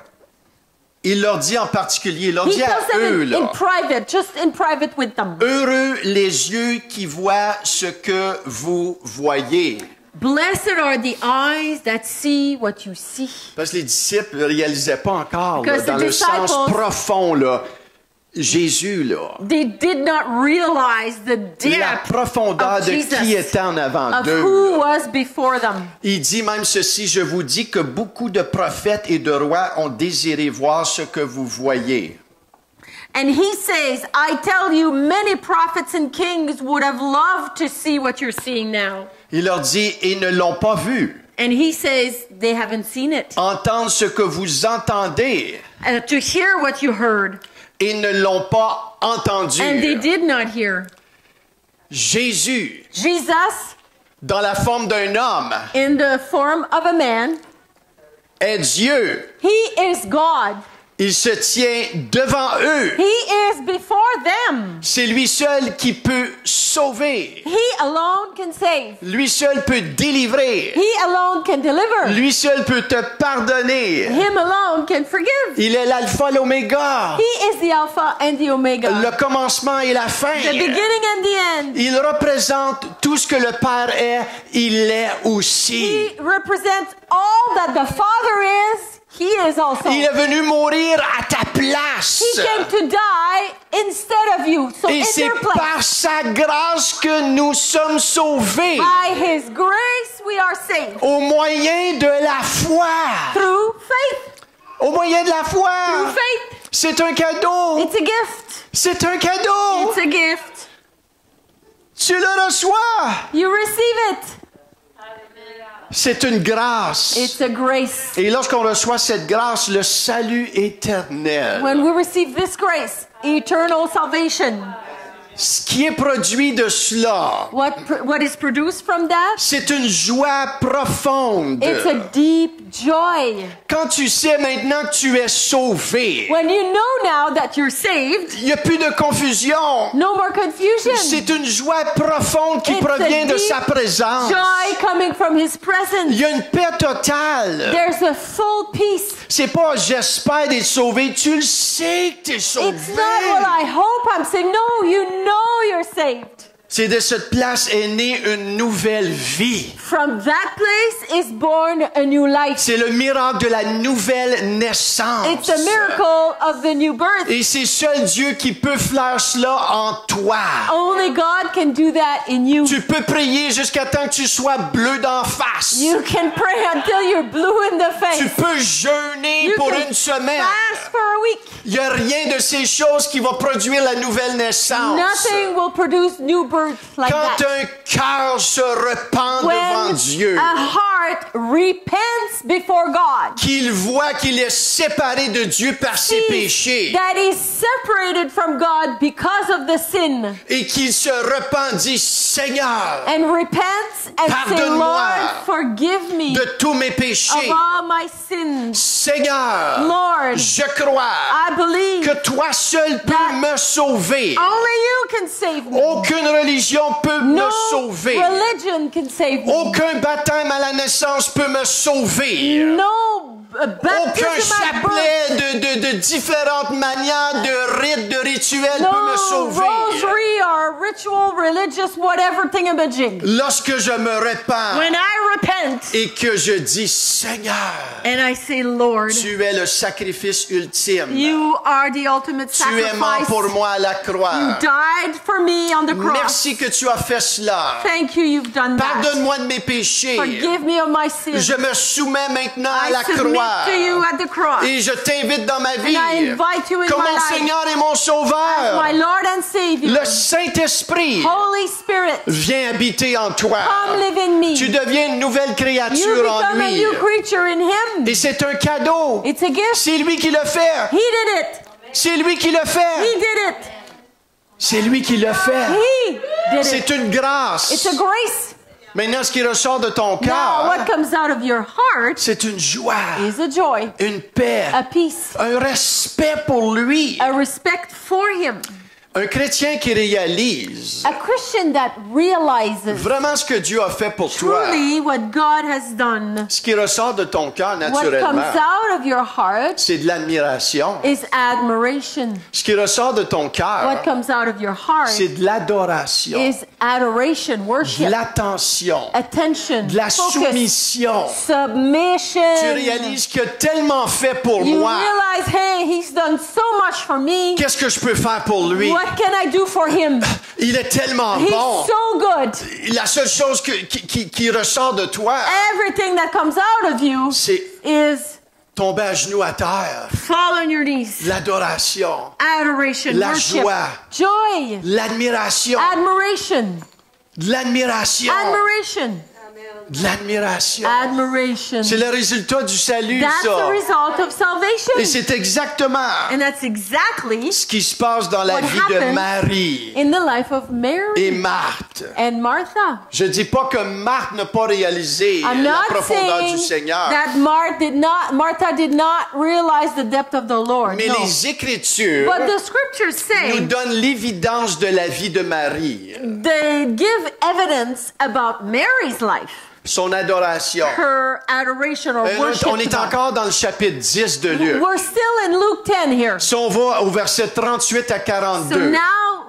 Il leur dit en particulier, il leur He dit à tells eux, them in là, private, just in private with them. heureux les yeux qui voient ce que vous voyez. Blessed are the eyes that see what you see. Parce que les disciples ne réalisaient pas encore, là, Because dans the le sens disciples- profond, là, Jésus, là, They did not realize the la depth profondeur of de Jesus, qui était en avant of d'eux. who là. was before them. Il dit même ceci, je vous dis que beaucoup de prophètes et de rois ont désiré voir ce que vous voyez. And he says, I tell you, many prophets and kings would have loved to see what you're seeing now. Il leur dit, et ne l'ont pas vu. And he says, they haven't seen it. Entendre ce que vous entendez. To hear what you heard. et ne l'ont pas entendu. and they did not hear. Jésus, Jesus, dans la forme d'un homme, in the form of a man, est Dieu. he is God. Il se tient devant eux. He is before them. C'est lui seul qui peut sauver. He alone can save. Lui seul peut délivrer. He alone can deliver. Lui seul peut te pardonner. Him alone can forgive. Il est l'alpha, l'oméga. He is the Alpha and the Omega, Le commencement et la fin. the beginning and the end. Il représente tout ce que le Père est, il l'est aussi. He represents all that the Father is. He is also. Il est venu mourir à ta place. He came to die instead of you, so Et in c'est your place. par sa grâce que nous sommes sauvés. By His grace, we are saved Au moyen de la foi. through faith. Au moyen de la Through foi. faith, C'est un cadeau. it's a gift. C'est un cadeau. It's a gift. Tu le reçois. You receive it. C'est une grâce. It's a grace. Et lorsqu'on reçoit cette grâce, le salut éternel, When we receive this grace, eternal salvation, ce qui est produit de cela, what is produced from that? c'est une joie profonde. It's a deep joy. Quand tu sais maintenant que tu es sauvé, When you know now that you're saved, il n'y a plus de confusion. no more confusion. C'est une joie profonde qui It's a provient de deep sa présence. joy coming from His presence. Il y a une paix totale. There's a full peace. C'est pas j'espère d'être sauvé, tu le sais que tu es sauvé. It's not what I hope I'm saying. No, you know you're saved. C'est de cette place est née une nouvelle vie. From that place is born a new life. C'est le miracle de la nouvelle naissance. It's a miracle of the new birth. Et c'est seul Dieu qui peut faire cela en toi. Only God can do that in you. Tu peux prier jusqu'à temps que tu sois bleu d'en face. You can pray until you're blue in the face. Tu peux jeûner You pour can une semaine. fast for a week. Il n'y a rien de ces choses qui va produire la nouvelle naissance. Nothing will produce new birth like Quand that. un cœur se repent devant When Dieu, a heart repents before God, qu'il voit qu'il est séparé de Dieu par ses péchés, that is separated from God because of the sin, et qu'il se repent, dit Seigneur, and repents and say, Pardonne-moi Lord, forgive me de tous mes of péchés. all my sins. Seigneur, Lord, je crois I believe que toi seul peux that me sauver. only you can save me. Aucune religion peut me No sauver. religion can save me. Aucun baptême à la naissance peut me sauver. No Aucun baptism at birth. chapelet de différentes manières, de rites, de rituels peut me No sauver. rosary or ritual, religious, whatever thingamajig. Lorsque je me repens When I repent et que je dis Seigneur, and I say, Lord, tu es le sacrifice ultime. you are the ultimate Tu es mort sacrifice. pour moi à la You croix. died for me on the cross. Merci que tu as fait cela. Thank you, you've done that. Pardonne-moi de mes péchés. Forgive me of my sins. Je me soumets maintenant à I la submit croix. to you at the cross. Et je t'invite dans ma vie And I invite you in comme my mon life. Seigneur et mon Sauveur. My Lord and Savior. Le Saint-Esprit Holy Spirit, vient habiter en toi. come live in me. Tu deviens une nouvelle You créature en become a lui. new creature in Him. Et c'est un cadeau. It's a gift. C'est lui qui le fait. He did it. C'est lui qui le He fait. did it. C'est lui qui le fait. He did it. C'est une grâce. It's a grace. Maintenant, ce qui ressort de ton Now, cœur, what comes out of your heart c'est une joie, is a joy, une paix, a peace, un respect pour lui. a respect for Him. Un chrétien qui réalise A Christian that realizes vraiment ce que Dieu a fait pour toi. truly what God has done. Ce qui ressort de ton cœur What comes naturellement, out of your heart c'est de l'admiration. is admiration. Ce qui ressort de ton What cœur, comes out of your heart c'est de l'adoration, is adoration, de worship, l'attention, attention, de la focus, soumission. submission. Tu réalises qu'il a tellement fait pour You moi. realize, hey, He's done so much for me. Qu'est-ce que je peux faire pour lui? What can I do for Him? Il est tellement He's bon. so good. La seule chose qui ressort de toi, Everything that comes out of you c'est is tomber à genoux à terre, fall on your knees. l'adoration, Adoration, La worship, joie. joy, l'admiration, admiration, de l'admiration. admiration. De l'admiration. Admiration. C'est le résultat du salut, That's the ça. result of salvation. Et c'est exactement And that's exactly ce qui se passe dans la what vie de happened Marie in the life of Mary et Marthe. and Martha. Je dis pas que Marthe n'a pas réalisé I'm la not profondeur du saying Seigneur, that Martha did not realize the depth of the Lord. mais No. les Écritures But the scriptures nous say donnent l'évidence de la vie de Marie, they give evidence about Mary's life, son adoration. her adoration or worship. On to est God. encore dans le chapitre 10 de Luc. We're still in Luke 10 here. Si on va au verset 38 à So 42, now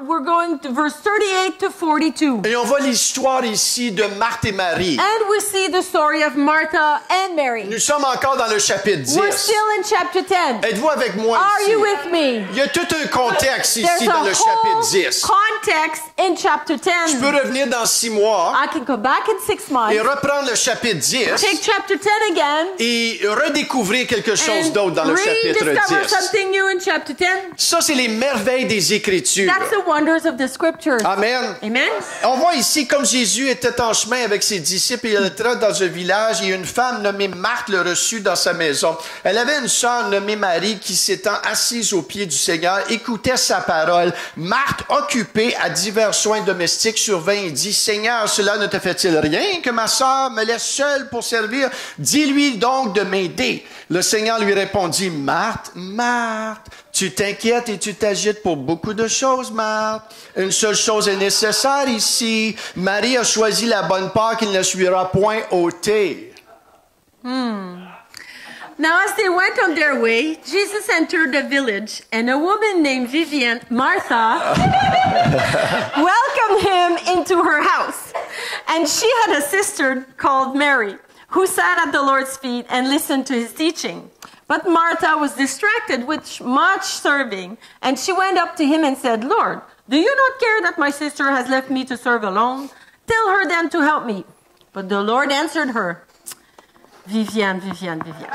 we're going to verse 38 to 42. et on voit l'histoire ici de Marthe et Marie. And we see the story of Martha and Mary. Nous sommes encore dans le chapitre 10. We're still in chapter 10. Êtes-vous avec moi Are ici? you with me? Il y a tout un contexte There's ici a dans le chapitre whole 10. context in chapter Je 10. peux revenir dans 6 mois I can go back in 6 months, et reprendre le chapitre 10 take chapter 10 again, et redécouvrir quelque chose and d'autre dans le chapitre rediscover 10. something new in chapter 10. Ça, c'est les merveilles des Écritures. That's the wonders of the scriptures. Amen. Amen. On voit ici comme Jésus était en chemin avec ses disciples et il entra dans un village et une femme nommée Marthe le reçut dans sa maison. Elle avait une sœur nommée Marie qui s'étant assise aux pieds du Seigneur écoutait sa parole. Marthe, occupée à divers soins domestiques, survint et dit, Seigneur, cela ne te fait-il rien que ma sœur me laisse seule pour servir? Dis-lui donc de m'aider. Le Seigneur lui répondit, Marthe, Marthe, tu t'inquiètes et tu t'agites pour beaucoup de choses, Marthe. Une seule chose est nécessaire ici. Marie a choisi la bonne part qu'il ne suivra point ôtée. Now, as they went on their way, Jesus entered the village, and a woman named Vivian, Martha, welcomed him into her house. And she had a sister called Mary, who sat at the Lord's feet and listened to his teaching. But Martha was distracted with much serving, and she went up to him and said, Lord, do you not care that my sister has left me to serve alone? Tell her then to help me. But the Lord answered her, Vivian, Vivian, Vivian.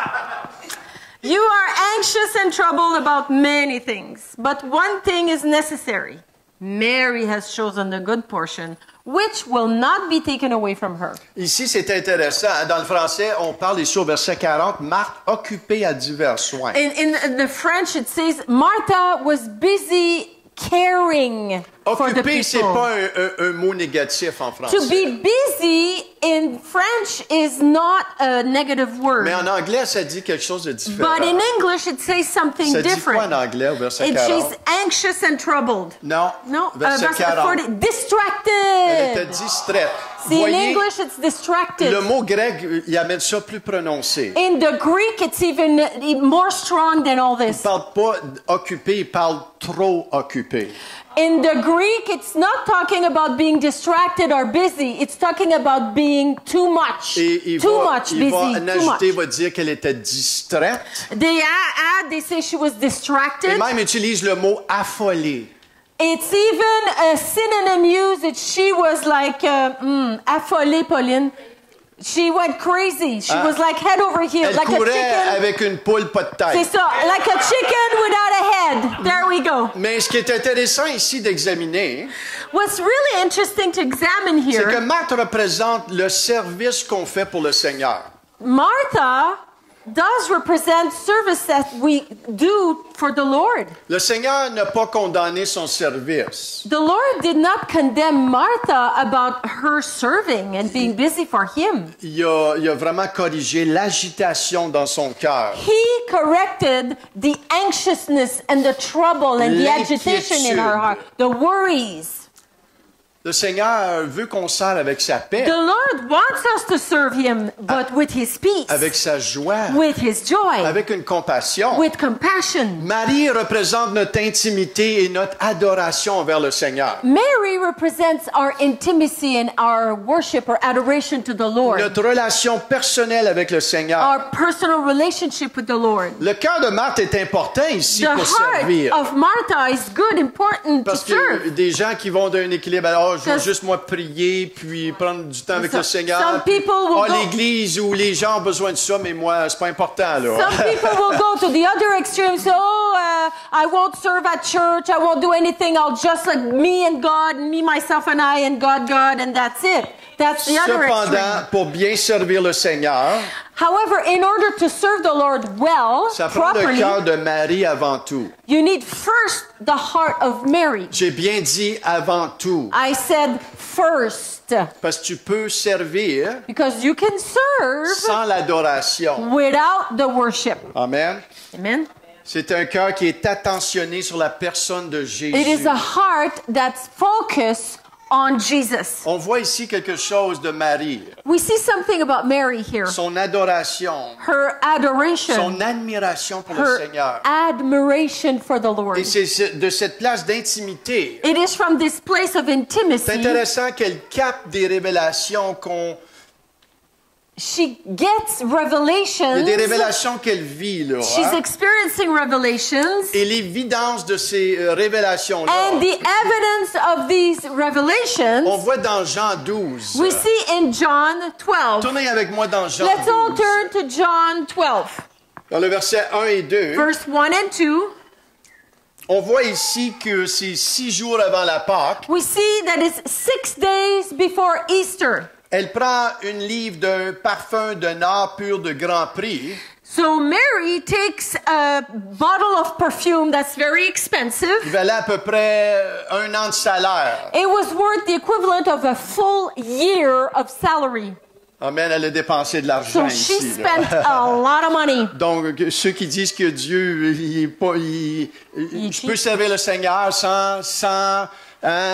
You are anxious and troubled about many things, but one thing is necessary. Mary has chosen the good portion, which will not be taken away from her. Ici, c'est intéressant. Dans le français, on parle ici au verset 40, Marthe occupée à divers soins. In the French, it says Martha was busy caring for the Occupée, c'est people. pas un mot négatif en français. To be busy in French is not a negative word. Mais en anglais, ça dit quelque chose de différent. But in English, it says something Ça dit quoi different. en anglais au verset It 40? says anxious and troubled. Non, No, verset verse 40. 40. Elle était Distracted. distraite. See, in Voyez, English, it's distracted. le mot grec, il amène ça plus prononcé. In the Greek, it's even more strong than all Il this. parle pas occupé, il parle trop occupé. In the Greek, it's not talking about being distracted or busy. It's talking about being too much. Et Too much il va busy. en Too much. ajouter, il va dire qu'elle était distraite. They say she was Et distracted. même utilise le mot affolée. It's even a synonym used that she was like, affolée, Pauline. She went crazy. She was like head over heels, Elle like a courait chicken. avec une poule pas de C'est tête. ça, like a chicken without a head. There we go. Mais ce qui est intéressant ici d'examiner, What's really interesting to examine c'est que here, Marthe représente le service qu'on fait pour le Seigneur. Martha does represent service that we do for the Lord. Le Seigneur n'a pas condamné son service. The Lord did not condemn Martha about her serving and being busy for Him. Il a vraiment corrigé l'agitation dans son cœur. He corrected the anxiousness and the trouble and the agitation in her heart, the worries. Le Seigneur veut qu'on serve avec sa paix, The Lord wants us to serve Him, but with His peace, avec sa joie, with His joy, avec une compassion. with compassion. Marie représente notre intimité et notre adoration envers le Seigneur. Mary represents our intimacy and our worship or adoration to the Lord, Notre relation personnelle avec le Seigneur. our personal relationship with the Lord. Le cœur de Marthe est important ici The pour heart servir. of Martha is good, important to Parce que serve. des gens qui vont d'un équilibre, alors je vais Because- juste moi prier, puis prendre du temps avec So- le Seigneur. some puis, people will go- l'église où les gens ont besoin de ça, mais moi, c'est pas important, là. Some people will go to the other extreme, so I won't serve at church. I won't do anything. I'll just like me and God, me, myself and I, and God, and that's it. That's the other Cependant, extreme. pour bien servir le Seigneur, However, in order to serve the Lord well, ça prend le properly, cœur de Marie avant tout. you need first the heart of Mary. J'ai bien dit avant tout, I said first, parce que tu peux servir because you can serve sans l'adoration. without the worship. Amen. Amen. C'est un cœur qui est attentionné sur la personne de Jésus. It is a heart that's focused on Jesus. On voit ici quelque chose de Marie. We see something about Mary here. Son adoration, Her adoration, son admiration pour le her Seigneur. admiration for the Lord. Et c'est de cette place d'intimité. It is from this place of C'est intimacy intéressant qu'elle capte des révélations she gets Il y a revelations. des révélations qu'elle vit, là. She's hein. experiencing revelations. Et l'évidence de ces révélations-là, And the evidence of these on revelations voit dans Jean 12. we see in John 12. Tournez avec moi dans Jean Let's all 12. turn to John 12, Dans le verset 1 et 2, verse 1 and 2. on voit ici que c'est 6 jours avant la Pâque. We see that it's 6 days before Easter. Elle prend une livre d'un parfum de nard pur de grand prix. So Mary takes a bottle of perfume that's very expensive. Il valait à peu près 1 an de salaire. It was worth the equivalent of a full year of salary. Amen, elle a dépensé de l'argent So she ici. là. spent a lot of money. Donc, ceux qui disent que Dieu, je peux servir le Seigneur sans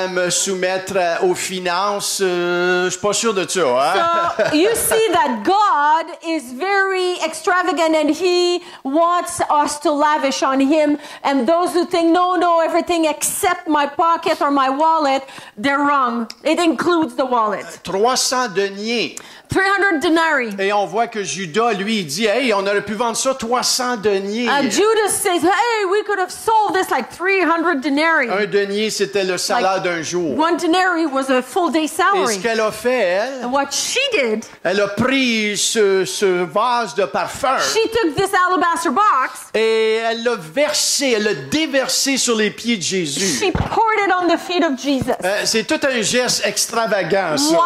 me soumettre aux finances, je suis pas sûr de ça. Hein? So you see that God is very extravagant and He wants us to lavish on Him. And those who think, no, everything except my pocket or my wallet, they're wrong. It includes the wallet. 300 deniers. 300 denarii. Et on voit que Judas, lui, il dit, hey, on aurait pu vendre ça 300 deniers. Judas says, hey, we could have sold this like 300 denarii. Un denier, c'était le salaire d'un jour. One denarii was a full day Et ce salary. qu'elle a fait, elle, And what she did, elle a pris ce vase de parfum she took this alabaster box, et elle l'a versé, elle l'a déversé sur les pieds de Jésus. she poured it on the feet of Jesus. C'est tout un geste extravagant, ça.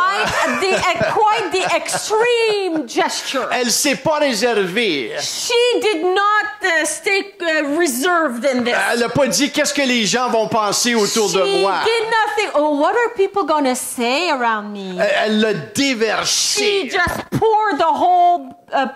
Quite the extreme gesture. Elle s'est pas réservée. She did not stay reserved in this. Elle n'a pas dit qu'est-ce que les gens vont penser autour She de moi. did not think, oh, what are people going to say around me? Elle l'a She déversé. just poured the whole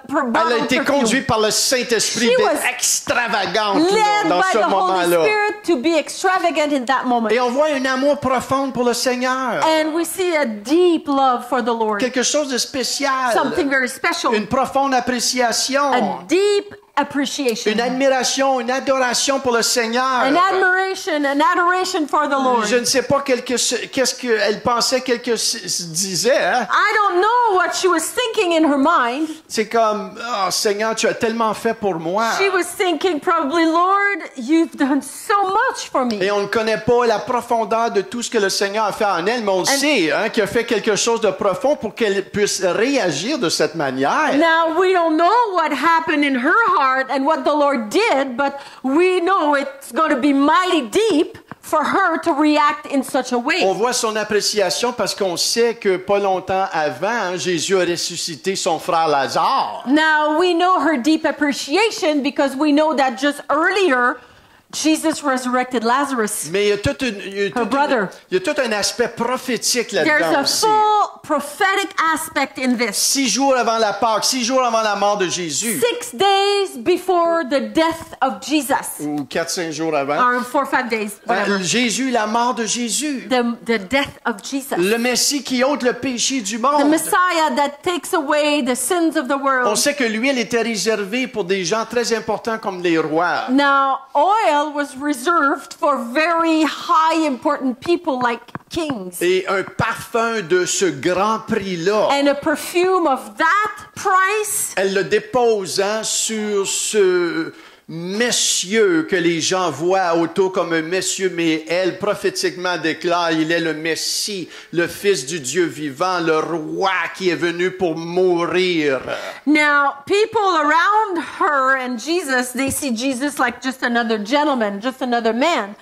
bottle Elle a of été perfume. conduite par le Saint-Esprit She d'être was extravagante Led dans by ce the Holy moment-là. Spirit to be extravagant in that moment. Et on voit un amour profond pour le Seigneur. And we see a deep love for the Lord. Quelque chose de spécial. Something very special. Une profonde appréciation. A deep appreciation. Une admiration, une adoration pour le Seigneur. An adoration for the Lord. Je ne sais pas qu'est-ce qu'elle pensait qu'elle disait. Hein? I don't know what she was thinking in her mind. C'est comme, oh Seigneur, tu as tellement fait pour moi. She was thinking probably, Lord, you've done so much for me. Et on ne connaît pas la profondeur de tout ce que le Seigneur a fait en elle, mais on sait hein, qu'il a fait quelque chose de profond pour qu'elle puisse réagir de cette manière. Now, we don't know what happened in her heart and what the Lord did, but we know it's going to be mighty deep for her to react in such a way. On voit son appréciation parce qu'on sait que pas longtemps avant, hein, Jésus a ressuscité son frère Lazare. Now, we know her deep appreciation because we know that just earlier, Jesus resurrected Lazarus. Mais il y a tout un aspect prophétique There's là-dedans a aussi. full prophetic aspect in this. 6 jours avant la Pâque, 6 jours avant la mort de Jésus. 6 days before the death of Jesus. Ou 4-5 jours avant. Or 4 or 5 days, whatever. Jésus, la mort de Jésus. The death of Jesus. Le Messie qui ôte le péché du The monde. Messiah that takes away the sins of the On world. sait que l'huile était réservée pour des gens très importants comme les rois. Now, oil was reserved for very high important people like kings. Et un parfum de ce grand prix-là, And a perfume of that price, elle le dépose hein, sur ce Messieurs que les gens voient autour comme un Messieurs, mais elle prophétiquement déclare, il est le Messie, le Fils du Dieu vivant, le Roi qui est venu pour mourir. Now, people around her and Jesus, they see Jesus like just another gentleman, just another man.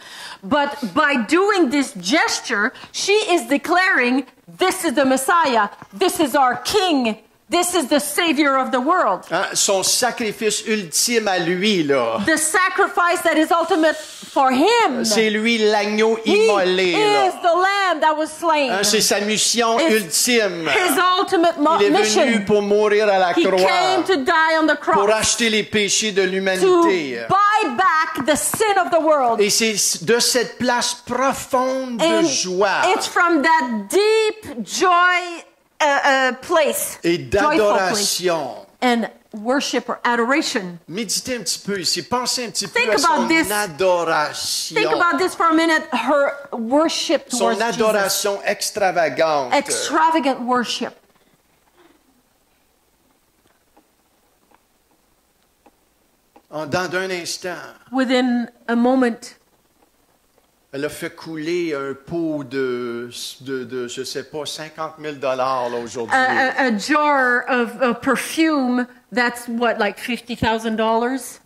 But by doing this gesture, she is declaring, this is the Messiah, this is our King, this is the Savior of the world. Hein, son sacrifice ultime à lui, là. The sacrifice that is ultimate for him. C'est lui l'agneau He immolé, is là. the lamb that was slain. Hein, c'est sa mission It's ultime. His ultimate Il est mission. venu pour mourir à la He croix, came to die on the pour cross acheter les péchés de to l'humanité. buy back the sin of the world. Et c'est de cette place profonde de And joie it's from that deep joy place, et joyful place, d'adoration. and worship or adoration. Méditez un petit peu ici, pensez un petit Think peu à son about this. adoration. Think about this for a minute. Her worship towards Son Jesus, adoration extravagante. extravagant worship. Dans d'un instant, Within a moment, elle a fait couler un pot de je sais pas, 50 000 là, aujourd'hui. a jar of perfume that's what, like $50,000,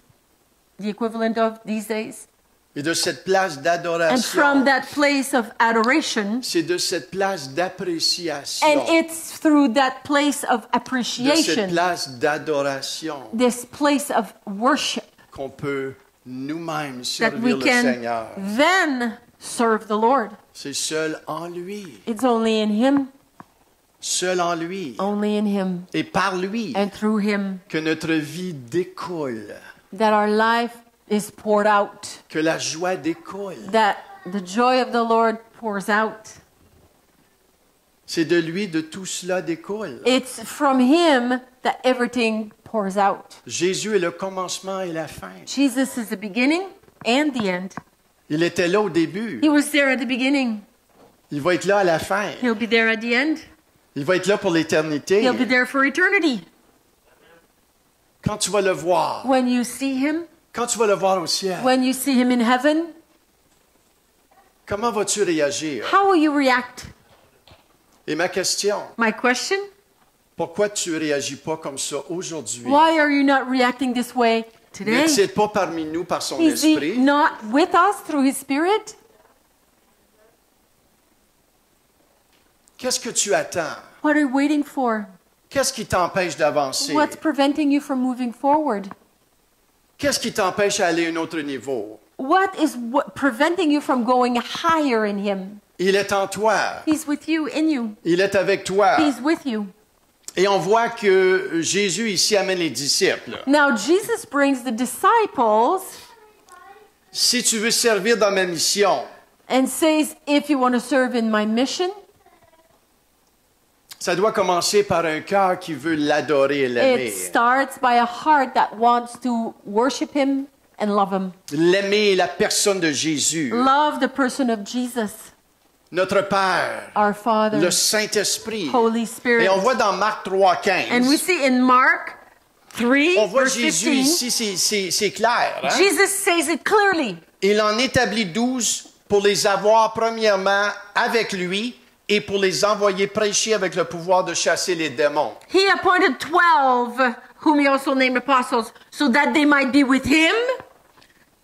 the equivalent of these days. Et de cette place And d'adoration, from that place of adoration, c'est de cette place d'appréciation, and it's through that place of de cette appreciation, place d'adoration this place of worship, qu'on peut nous-mêmes that servir we le can Seigneur. then serve the Lord. C'est seul en lui, It's only in Him, seul en lui only in Him, et par lui and through Him que notre vie découle, that our life is poured out, que la joie découle. that the joy of the Lord pours out. C'est de lui de tout cela découle. It's from Him that everything pours out. Jésus est le commencement et la fin. Jesus is the beginning and the end. Il était là au début. He was there at the beginning. Il va être là à la fin. He'll be there at the end. Il va être là pour l'éternité. He'll be there for eternity. Quand tu vas le voir, When you see Him, quand tu vas le voir au ciel, when you see Him in heaven, comment vas-tu réagir? how will you react? Et ma question, My question, pourquoi tu réagis pas comme ça aujourd'hui? why are you not reacting this way today? N'est-il pas parmi nous par son Is He esprit? not with us through His Spirit? Qu'est-ce que tu attends? What are you waiting for? Qu'est-ce qui t'empêche d'avancer? What's preventing you from moving forward? Qu'est-ce qui t'empêche d'aller à un autre niveau? What is preventing you from going higher in Him? Il est en toi. He's with you, in you. Il est avec toi. He's with you. Et on voit que Jésus ici amène les disciples. Now, Jesus brings the disciples Si tu veux servir dans ma mission, and says, if you want to serve in my mission, ça doit commencer par un cœur qui veut l'adorer et l'aimer. it starts by a heart that wants to worship Him and love Him. L'aimer la personne de Jésus, Love the person of Jesus, notre Père, our Father, le Saint-Esprit. Holy Spirit. Et on voit dans Marc 3, And we 15, see in Mark 3, on voit verse Jésus 15, ici, c'est clair. Hein? Jesus says it clearly. Il en établit 12 pour les avoir premièrement avec lui et pour les envoyer prêcher avec le pouvoir de chasser les démons. He appointed 12, whom He also named apostles, so that they might be with Him,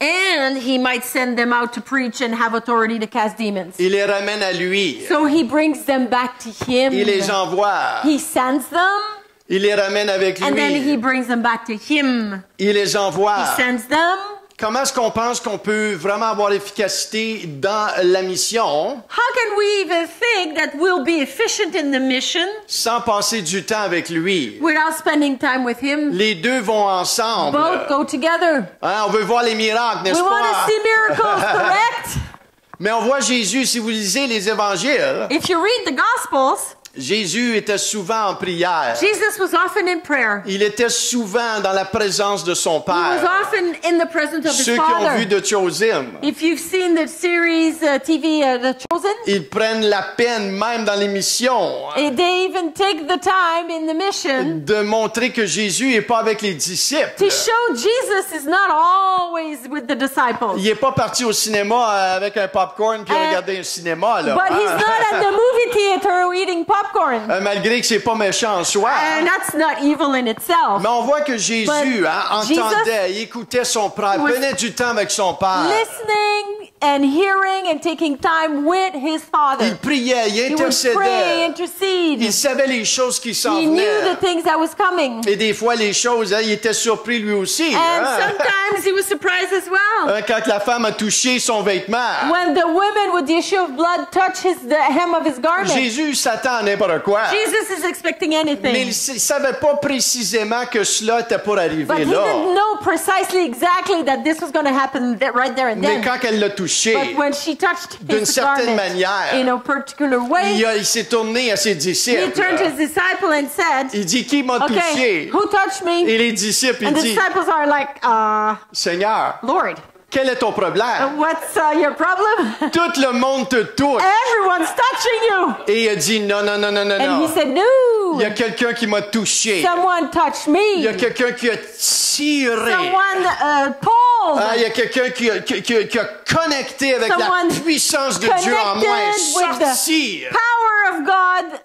and He might send them out to preach and have authority to cast demons. Il les ramène à lui. So He brings them back to Him. Il les envoie. He sends them, Il les ramène avec and then He lui. brings them back to Him. Il les envoie. He sends them. Comment est-ce qu'on pense qu'on peut vraiment avoir efficacité dans la mission How can we even think that we'll be efficient in the mission sans passer du temps avec lui? without spending time with Him? Les deux vont ensemble. Both go together. Hein, on veut voir les miracles, n'est-ce We want to pas? see miracles, correct? Mais on voit Jésus, si vous lisez les évangiles, If you read the Gospels, Jésus était souvent en prière. Jesus was often in prayer. Il était souvent dans la présence de son He was Père. often in the presence of his Ceux qui ont vu Father. The Chosen, If you've seen the series TV The Chosen, ils prennent la peine, même dans l'émission, they even take the time in the mission de montrer que Jésus n'est pas avec les disciples. to show Jesus is not always with the disciples. Il n'est pas parti au cinéma avec un popcorn puis regarder un cinéma, là. But he's Hein? not at the movie theater eating popcorn. Malgré que c'est pas méchant en soi. And that's not evil in itself. Mais on voit que Jésus But entendait, il écoutait son Père, was prenait du temps avec son Père. Listening and hearing and taking time with his Father. Il priait, il He would pray, intercédait. intercede. Il savait les choses qui s'en He knew venaient. the things that was coming. Et des fois, les choses, il était surpris lui aussi. And hein. sometimes he was surprised as well. Quand la femme a touché son vêtement. When the woman with the issue of blood touched the hem of his garment. Jésus s'attend à n'importe quoi. Jesus is expecting Mais anything. il ne savait pas précisément que cela était pour But arriver he là. didn't know precisely exactly that this was going to happen right there and Mais then. quand elle l'a touché, But when she touched d'une his certaine garment manière, in a particular way, il s'est tourné à ses he disciples. turned to his disciple and said, Il dit, qui m'a okay, touché? who touched me? Et les disciples, ils And the disent, disciples are like, Seigneur, Lord, quel est ton problème? what's your problem? Tout le monde te touche. Everyone's touching you. Et il a dit, non, non, non, non, non, And he non. said, Il y a no, quelqu'un qui m'a touché. someone touched Il y a me. quelqu'un qui a tiré. Someone pulled. Il y a quelqu'un qui a connecté avec Someone la puissance de Dieu en moi et Connected with the sortir. power of God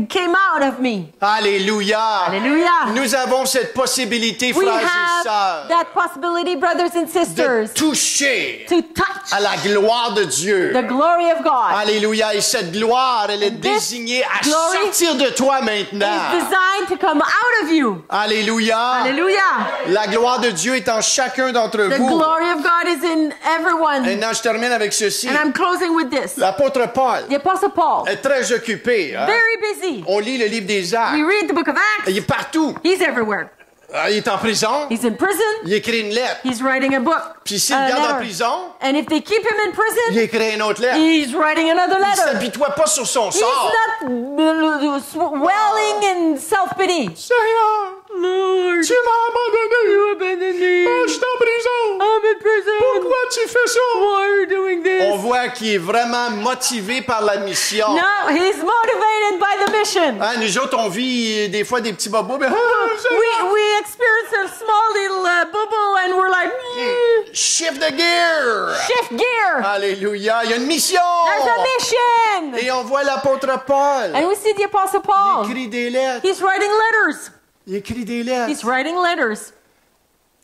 came out of me. Alléluia. Hallelujah. Nous avons cette possibilité, We frères et have sœurs, that possibility, brothers and de sisters, toucher to touch à la gloire de Dieu. the glory of God. Alléluia. Et cette gloire, elle est And this désignée à glory sortir de toi It's maintenant. designed to come out of you. Alléluia. Hallelujah. La gloire de Dieu est en chacun d'entre The vous. glory of God is in everyone. Maintenant, je termine avec ceci. And I'm closing with this. L'apôtre Paul The Apostle Paul, est très occupé. hein. very busy. On lit le livre des We Actes. read the book of Il Acts. est partout. He's everywhere. Il est en prison. He's in prison. Il écrit une lettre. He's writing a book. Puis s'il a garde en letter. prison, And if they keep him in il prison, écrit une autre lettre. he's writing another Il ne letter. s'apitoie pas sur son He's sort. not welling in self-pity. Seigneur, Lord, tu m'as abandonné. you abandoned me. Je suis en prison. I'm in prison. Pourquoi tu fais ça? Why are you doing On this? voit qu'il est vraiment motivé par la mission. No, he's motivated by the mission. Hein, nous autres, on vit des fois des petits bobos. Mais, We experience a small little bubble and we're like, shift the gear. shift gear. Alléluia. Il y a une mission. There's a mission. Et on voit l'apôtre Paul. And we see the Apostle Il Paul. écrit des lettres. He's writing letters. Il écrit des lettres. He's writing letters.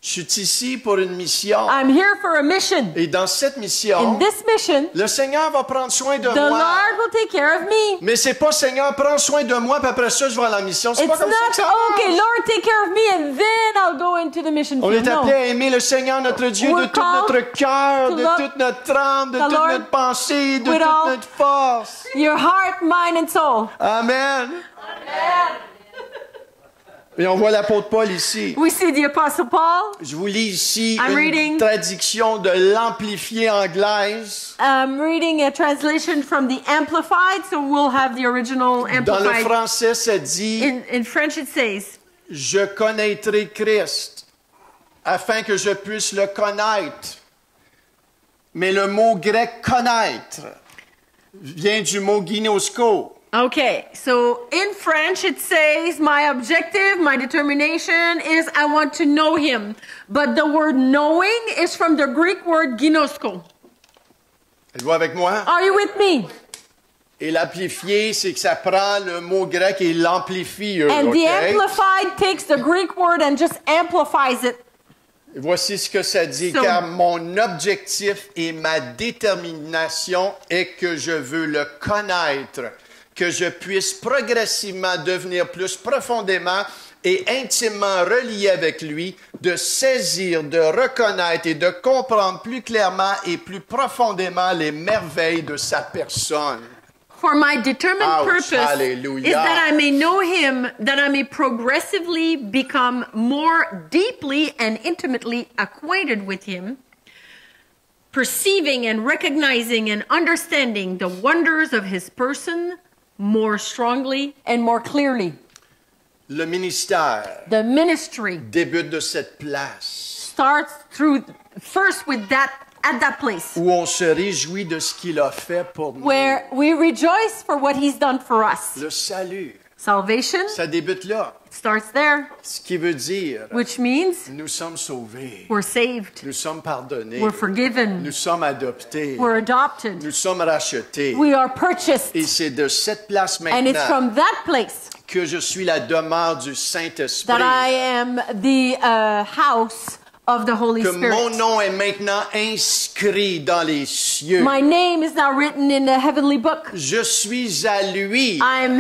Je suis ici pour une mission. I'm here for a mission. Et dans cette In mission, this mission, le Seigneur va prendre soin de the moi. Lord will take care of me. Mais c'est pas Seigneur, prends soin de moi, puis après ça, je vais à la mission. C'est It's pas comme ça que ça not, okay, marche. Lord, take care of me and then I'll go into the mission On field. est appelé No. à aimer le Seigneur, notre Dieu, de We're tout called notre cœur, to de love toute notre âme, de the toute Lord notre pensée, de with toute all notre force. Your heart, mind, and soul. Amen. Et on voit l'apôtre Paul ici. We see the Apostle Paul. Je vous lis ici I'm une reading. traduction de l'amplifiée anglaise. I'm reading a translation from the Amplified, so we'll have the original Dans le Amplified. français, ça dit In French, it says, « Je connaîtrai Christ, afin que je puisse le connaître. » Mais le mot grec « connaître » vient du mot « ginosko ». okay, so in French, it says, my objective, my determination is I want to know him. But the word knowing is from the Greek word ginosko. Êtes-vous avec moi? Are you with me? Et l'amplifié, c'est que ça prend le mot grec et l'amplifie. And the ok? Amplified takes the Greek word and just amplifies it. Et voici ce que ça dit. So- Car mon objectif et ma détermination est que je veux le connaître, que je puisse progressivement devenir plus profondément et intimement relié avec lui, de saisir, de reconnaître et de comprendre plus clairement et plus profondément les merveilles de sa personne. For my determined Ouch, purpose hallelujah. is that I may know him, that I may progressively become more deeply and intimately acquainted with him, perceiving and recognizing and understanding the wonders of his person, more strongly and more clearly. Le ministère The ministry débute de cette place starts first with that, at that place, où on se réjouit de ce qu'il a fait pour nous. where we rejoice for what he's done for us. Le salut, Salvation ça débute là. starts there, Ce qui veut dire, which means nous sommes sauvés, we're saved, nous sommes pardonnés, we're forgiven, nous sommes adoptés, we're adopted, nous sommes rachetés. we are purchased. Et c'est de cette place And it's maintenant from that place que je suis la demeure du Saint-Esprit. that I am the house of the Holy Que mon Spirit. nom est maintenant inscrit dans les cieux. My name is now written in the heavenly book. Je suis à lui. I'm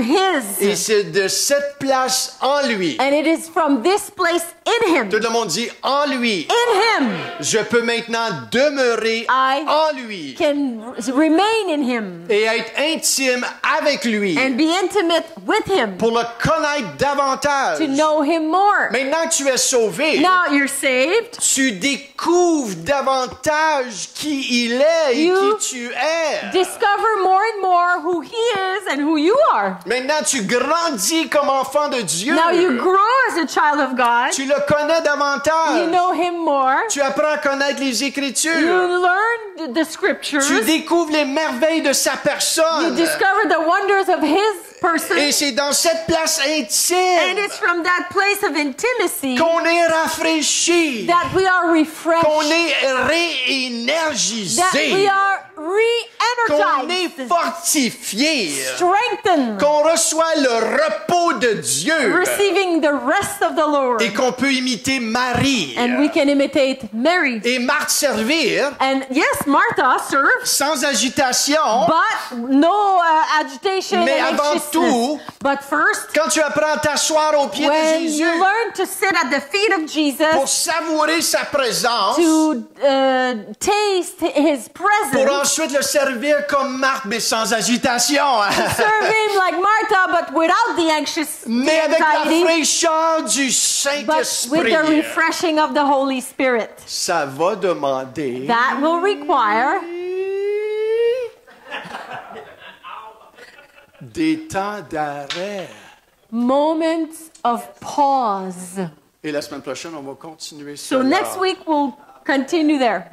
Et his. c'est de cette place en lui. And it is from this place in him. Tout le monde dit en lui. In him Je peux maintenant demeurer I en lui can remain in him et être intime avec lui and be intimate with him pour le connaître davantage. to know him more. Maintenant que tu es sauvé, Now you're saved. tu découvres davantage qui il est et You qui tu es. Discover more and more who he is and who you are. Maintenant, tu grandis comme enfant de Dieu. Now you grow as a child of God. Tu le connais davantage. You know him more. Tu apprends à connaître les You Écritures. learn the scriptures. Tu découvres les merveilles de sa You personne. discover the wonders of his person. Et c'est dans cette place And intime it's from that place of intimacy qu'on est rafraîchi, that we are qu'on refreshed, est réénergisé, that we are qu'on est re-energized, fortifié, strengthened, qu'on reçoit le repos de Dieu receiving the rest of the Lord. et qu'on peut imiter Marie And we can imitate Mary. et Marthe servir And yes, Martha served, sans agitation. but no agitation Mais and avant anxiousness. tout, But first, quand tu apprends à t'asseoir aux pieds de when Jésus you learn to sit at the feet of pour Jesus, savourer sa présence, to taste his pour presence, ensuite le servir comme Marthe, mais sans agitation, serve him like Martha, but without the anxious mais avec la anxiety, fraîcheur du but with Saint-Esprit. the refreshing of the Holy Spirit. Ça va demander That will require des temps d'arrêt. moments of pause. Et la semaine prochaine, on va continuer So cela. next week we'll continue there.